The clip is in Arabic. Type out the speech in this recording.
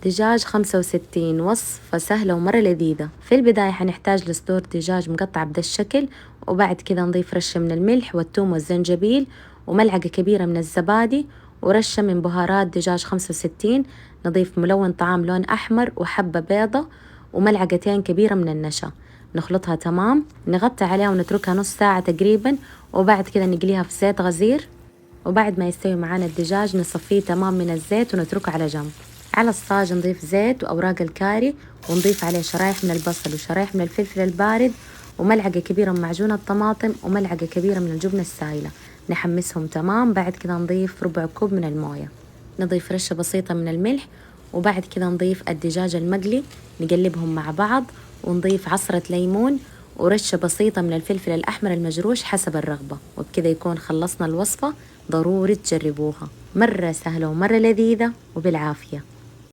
دجاج 65، وصفة سهلة ومرة لذيذة. في البداية حنحتاج لصدور دجاج مقطع بدا الشكل، وبعد كذا نضيف رشة من الملح والثوم والزنجبيل، وملعقة كبيرة من الزبادي، ورشة من بهارات دجاج 65. نضيف ملون طعام لون أحمر وحبة بيضة وملعقتين كبيرة من النشا. نخلطها تمام، نغطي عليها ونتركها نص ساعة تقريبا، وبعد كذا نقليها في زيت غزير. وبعد ما يستوي معانا الدجاج نصفيه تمام من الزيت ونتركه على جنب. على الصاج نضيف زيت وأوراق الكاري، ونضيف عليه شرايح من البصل وشرايح من الفلفل البارد وملعقة كبيرة من معجون الطماطم وملعقة كبيرة من الجبنة السائلة. نحمسهم تمام. بعد كده نضيف ربع كوب من الموية، نضيف رشة بسيطة من الملح، وبعد كده نضيف الدجاج المقلي، نقلبهم مع بعض، ونضيف عصرة ليمون ورشة بسيطة من الفلفل الأحمر المجروش حسب الرغبة. وبكده يكون خلصنا الوصفة. ضروري تجربوها، مرة سهلة ومرة لذيذة وبالعافية.